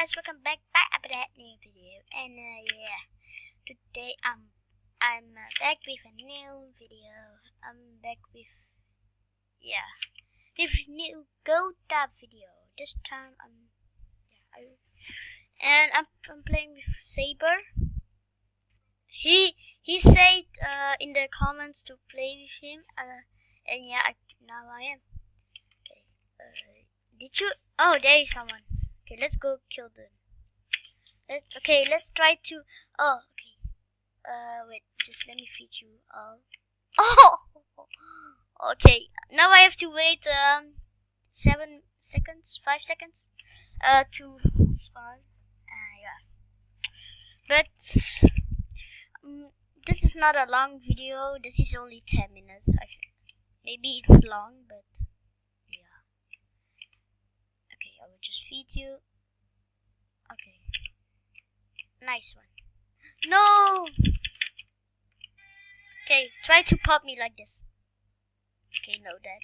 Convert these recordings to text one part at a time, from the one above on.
guys, welcome back at that new video. And yeah, today I'm back with a new video. I'm back with new Go Tab video. This time I'm playing with Saber. He said in the comments to play with him. And yeah, now I am. Okay. Did you? Oh, there is someone. Okay, let's go kill them. Let's try to. Oh, okay. Wait, just let me feed you all. Oh, okay. Now I have to wait 7 seconds, 5 seconds, to spawn. Yeah. But this is not a long video. This is only 10 minutes. Maybe it's long, but. I will just feed you. Okay. Nice one. No! Okay, try to pop me like this. Okay, no that.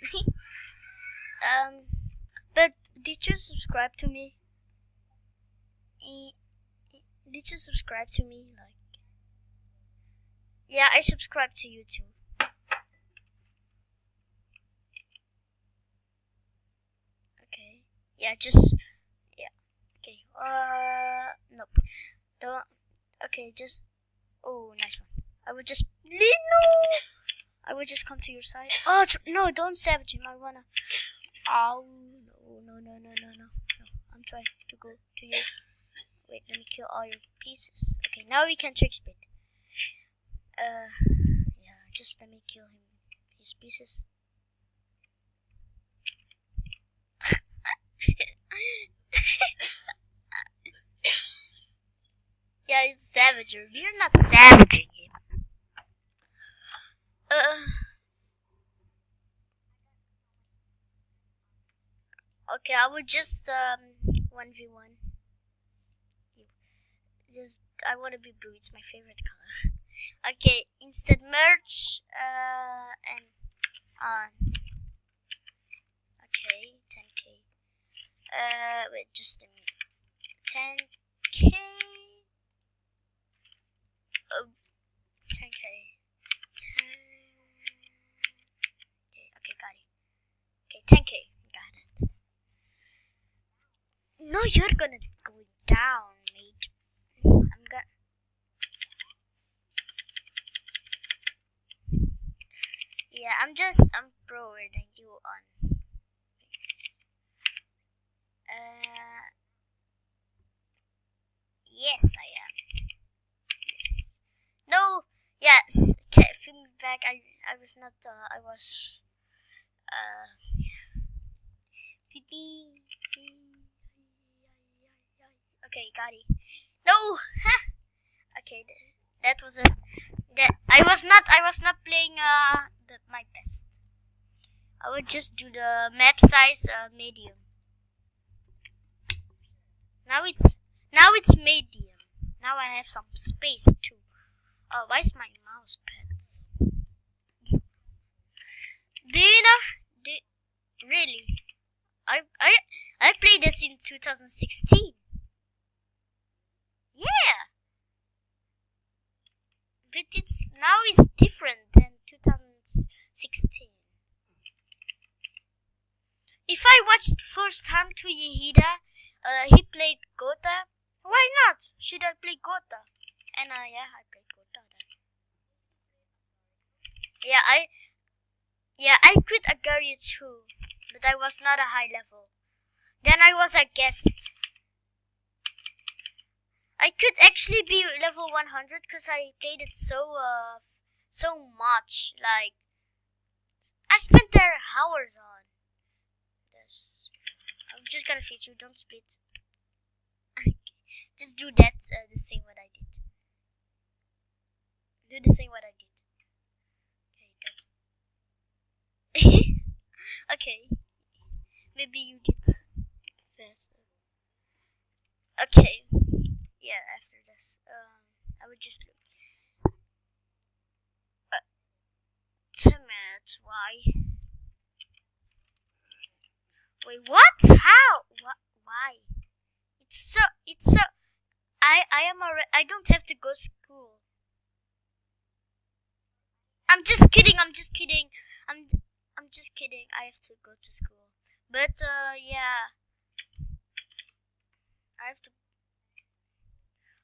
But did you subscribe to me? Did you subscribe to me? Like, yeah, I subscribe to you too. Yeah, okay, nope, don't, okay, just, oh, nice one, I would just come to your side, oh, no, don't savage him, I wanna, oh, no, I'm trying to go to you, wait, let me kill all your pieces, okay, now we can trick spit, yeah, just let me kill his pieces. Yeah, it's savager. We're not savaging him. Okay, I would just 1v1. I want to be blue. It's my favorite color. Okay, instant merch. And okay, 10k. Wait, just a minute. 10k. Oh, 10k. 10k. Okay, got it. Okay, 10k. Got it. No, you're gonna go down, mate. Yeah, I'm proer than you on. Yes, I am. Yes. No. Yes. Okay, feel me back. I was not. I was. Okay, got it. No. Okay, that was a. That I was not playing my best. I would just do the map size medium. Now it's medium. Now I have some space too. Oh, why is my mouse pads? Do you know? Really? I played this in 2016. Yeah. But now it's different than 2016. If I watched first time to Yehida, he played Gota. Why not? Should I play Gota? And yeah, I played Gota then. Yeah, I quit Agaria too, but I was not a high level. Then I was a guest. I could actually be level 100 because I played it so much. Like, I spent there hours on this. I'm just gonna feed you. Don't split. Just do that. The same what I did. Do the same what I did. Okay, okay. Maybe you did faster. Okay. Yeah. After this, I would just look. 10 minutes. Why? Wait, what? How? What? Why? it's so. I am already. I don't have to go school. I'm just kidding. I'm just kidding. I'm just kidding. I have to go to school. But yeah, I have to.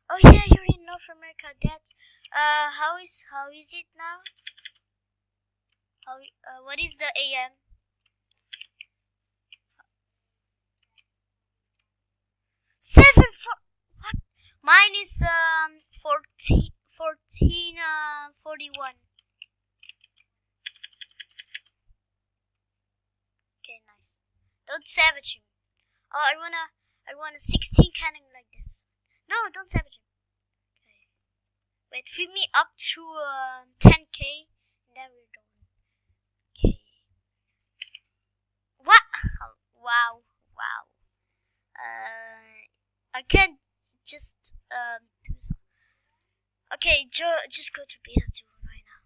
Oh yeah, you're in North America. That how is it now? What is the AM? 7 4. What? Mine is 41. Okay, nice. Don't savage him. Oh, I want a 16 cannon like this. No, don't savage him. Okay. Wait, feed me up to 10k. Then we're done. Okay. What? Oh, wow, wow. I can't just do something. Okay, just go to beta 2 right now.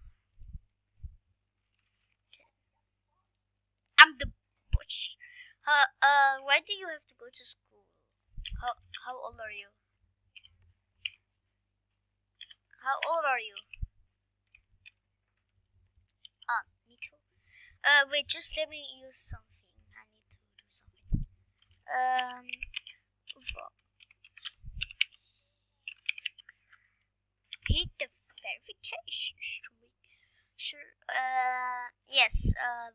Okay. I'm the bush. Why do you have to go to school? How old are you? How old are you? Me too. Wait, just let me use something. I need to do something. Hit the verification. Sure. Yes.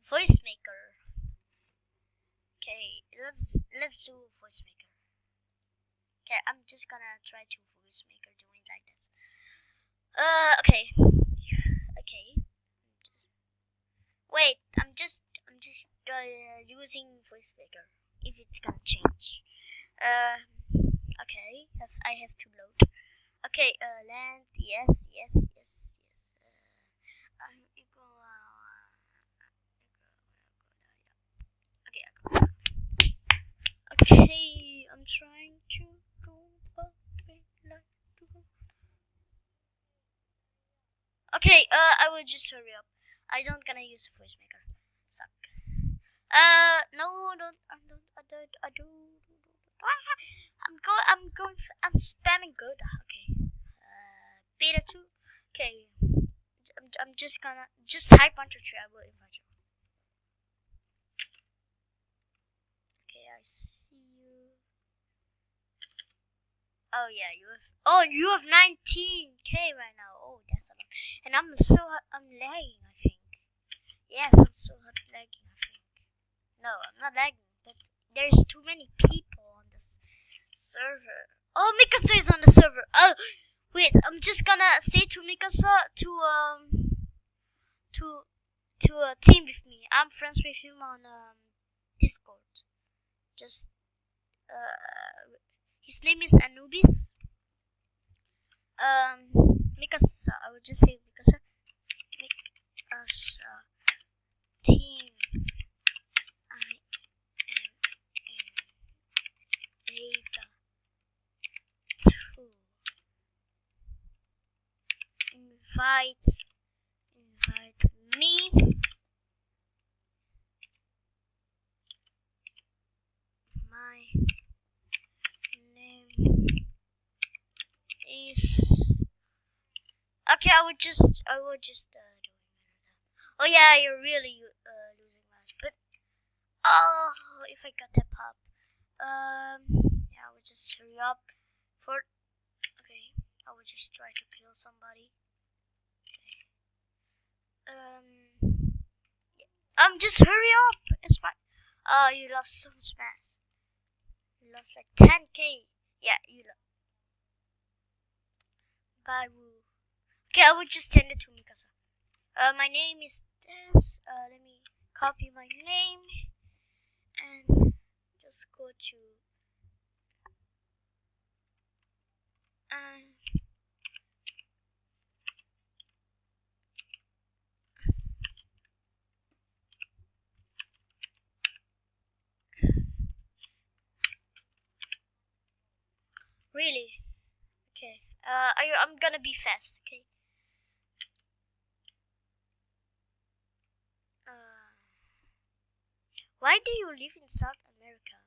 Voice maker. Okay, let's do voice maker. Okay, I'm just gonna try to voice maker doing like this. Okay. Okay. Wait, I'm just using voice maker. If it's gonna change. Okay. I have to load. Okay. Land. Yes. Yes. Yes. Yes. Okay. Okay. I'm trying to go. Okay, I will just hurry up. I don't gonna use voice maker. Suck. No, don't. I do. I'm spamming good. Okay. Beta 2. Okay. I'm just gonna type on tree. I will invite you. Okay, I see you. Oh yeah, you have 19k right now. Oh, that's a lot. And I'm lagging. I think. Yes, I'm so hot lagging. I think. No, I'm not lagging. But there's too many people on this server. Oh, Mikasa is on the server. Oh, wait. I'm just gonna say to Mikasa to team with me. I'm friends with him on Discord. Just his name is Anubis. Mikasa. I would just say Mikasa. Mikasa team. I am in beta 2. Invite me. My name is. Okay, I would just do it. Oh yeah, you're really losing much. But if I got that pop, yeah, I would just hurry up. Okay, I would just try to kill somebody. Okay. Just hurry up. It's fine. You lost so much mass. You lost like 10k. Yeah, you lost. Bye, woo. Okay, I would just send it to Mikasa. My name is Des. Let me copy my name and just go to. Really? Okay. I'm gonna be fast. Okay. Why do you live in South America?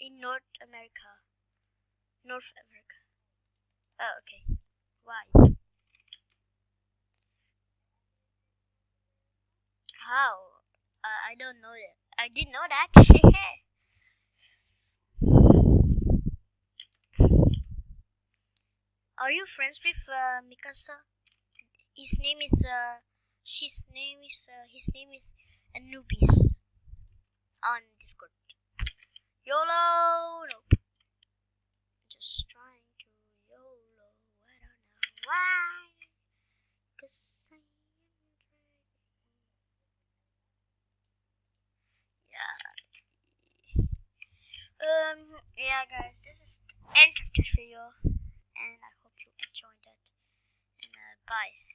In North America? North America. Oh, okay. Why? How? I don't know that. I didn't know that. Are you friends with Mikasa? His name is his name is Anubis on Discord. YOLO. Nope. Just trying to YOLO. I don't know why. 'Cause I am trying. Yeah. Yeah, guys, this is the end of this video, and I hope you enjoyed it. And bye.